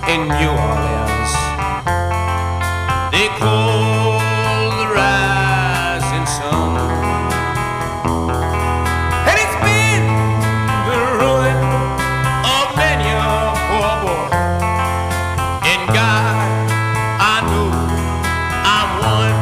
in New Orleans. They call the rising sun, and it's been the ruin of many a poor boy. In God, I know I'm one.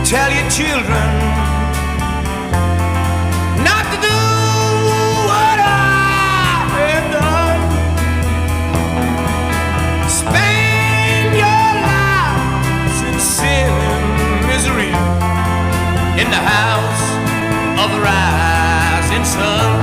Tell your children not to do what I have done. Spend your lives in sin and misery in the house of the rising sun.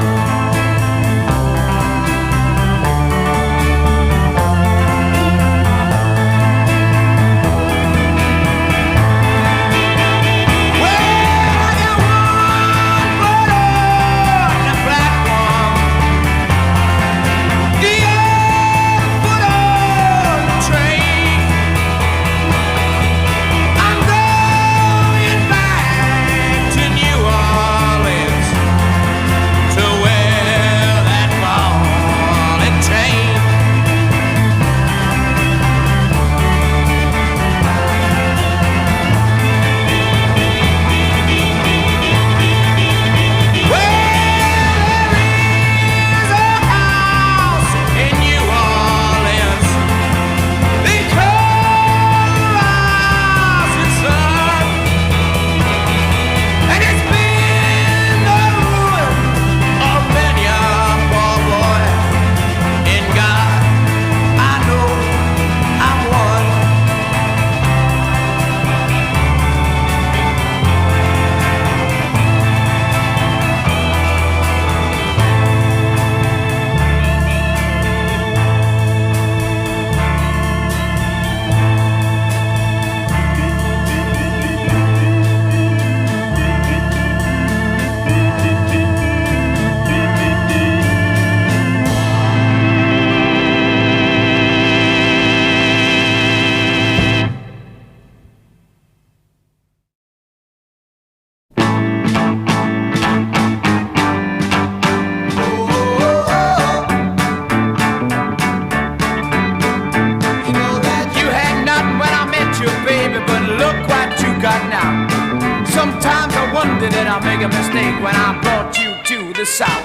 Sometimes I wonder did I make a mistake when I brought you to the South.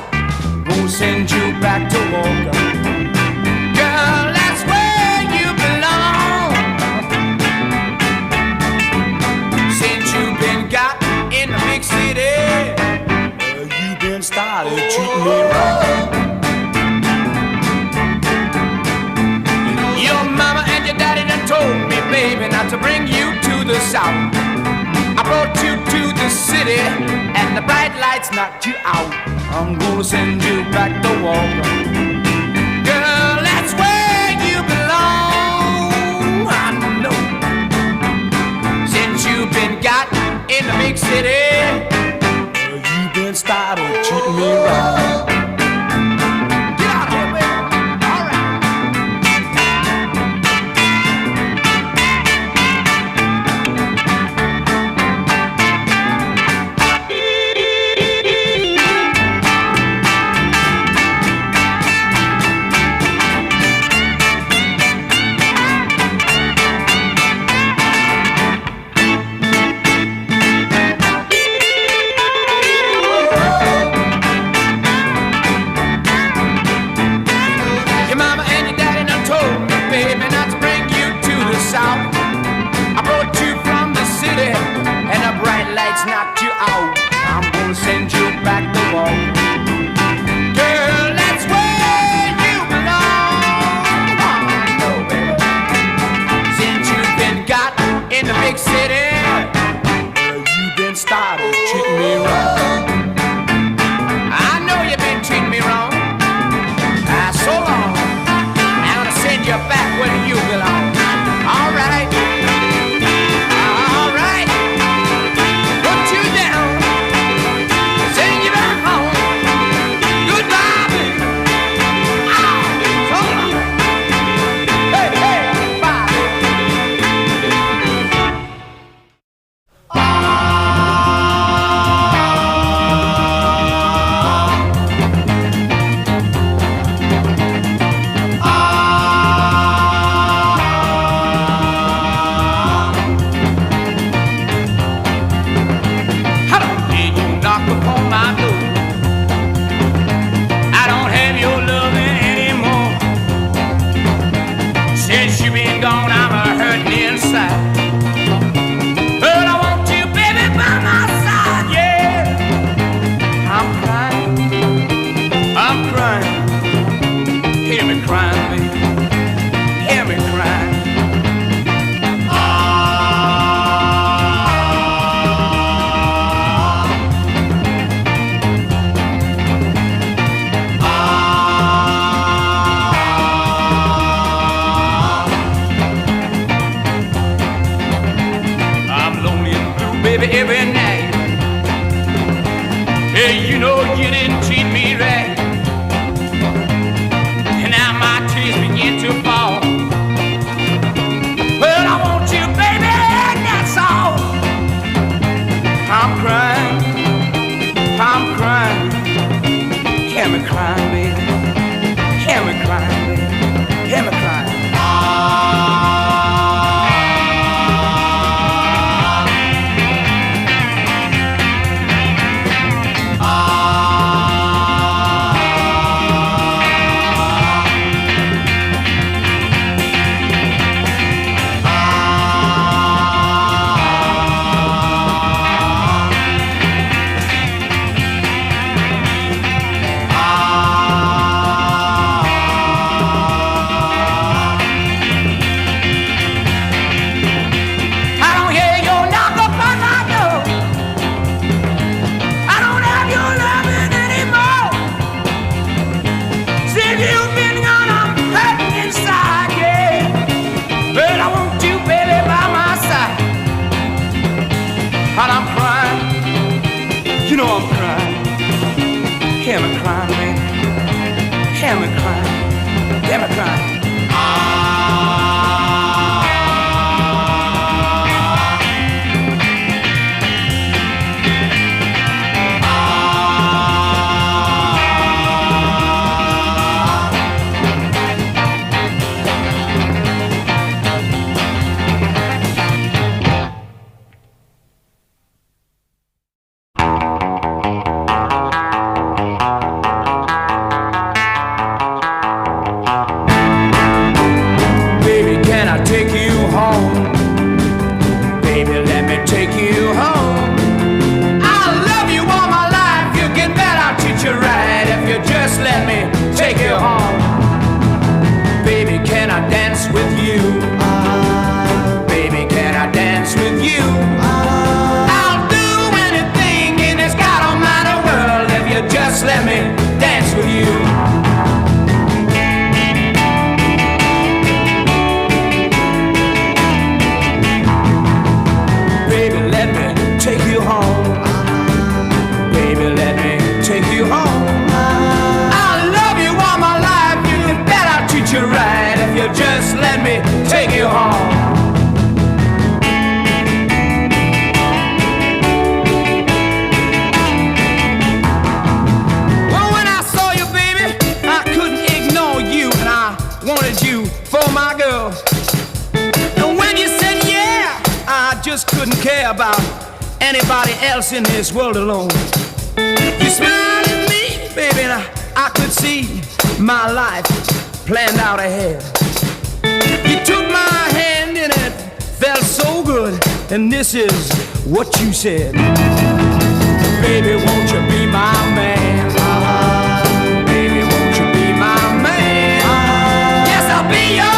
Won't send you back to Walker. Girl, that's where you belong. Since you've been got in the big city, you've been started treating me wrong. Your mama and your daddy done told me, baby, not to bring you to the South. I brought you to the city, and the bright lights knocked you out. I'm gonna send you back to Walker. Girl, that's where you belong. I know. Since you've been got in the big city, you've been started treating me right. Knocked you out. I'm gonna send you back to Walker. Girl, that's where you belong. I know, baby. Since you've been got in the big city, you've been started treating me wrong. I know you've been treating me wrong. So long. I'm gonna send you back where you belong. All right. Every night, hey, you know you didn't treat me right, and now my tears begin to fall. Well, I want you, baby, and that's all. I'm crying, hear me crying, baby, hear me crying, baby, hear me crying. Hear me crying, baby. Hear me crying. Hear me crying. just let me dance with you. Baby, let me take you home. Baby, let me take you home. I'll love you all my life. You bet I'll treat you right if you just let me take you home. Well, when I saw you, baby, I couldn't ignore you, and I wanted you for my girl. And when you said yeah, I just couldn't care about anybody else in this world alone. You smiled at me, baby, and I could see my life planned out ahead. You took my hand and it felt so good, and this is what you said. Baby, won't you be my man? Baby, won't you be my man? Yes, I'll be your